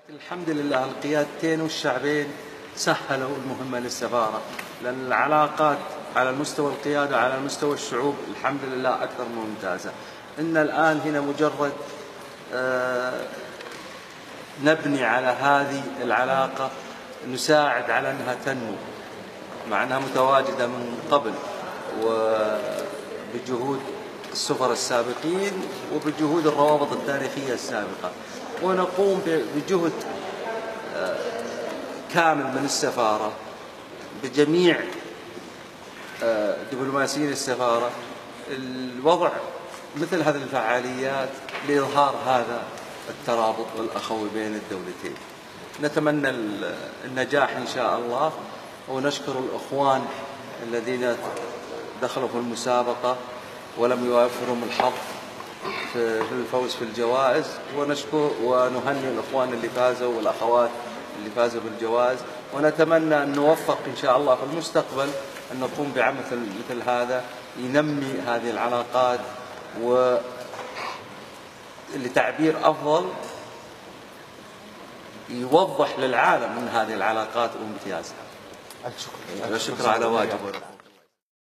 لكن الحمد لله القيادتين والشعبين سهلوا المهمة للسفارة، لأن العلاقات على مستوى القيادة وعلى مستوى الشعوب الحمد لله أكثر من ممتازة. إن الآن هنا مجرد نبني على هذه العلاقة، نساعد على أنها تنمو، مع أنها متواجدة من قبل وبجهود السفراء السابقين وبجهود الروابط التاريخية السابقة، ونقوم بجهد كامل من السفارة بجميع دبلوماسيين السفارة الوضع مثل هذه الفعاليات لإظهار هذا الترابط والأخوة بين الدولتين. نتمنى النجاح إن شاء الله، ونشكر الأخوان الذين دخلوا في المسابقة ولم يوفرهم الحظ في الفوز في الجوائز، ونشكر ونهنئ الأخوان اللي فازوا والأخوات اللي فازوا بالجوائز، ونتمنى أن نوفق إن شاء الله في المستقبل أن نقوم بعمل مثل هذا ينمي هذه العلاقات ولتعبير أفضل يوضح للعالم من هذه العلاقات وامتيازها. الشكر على واجبه.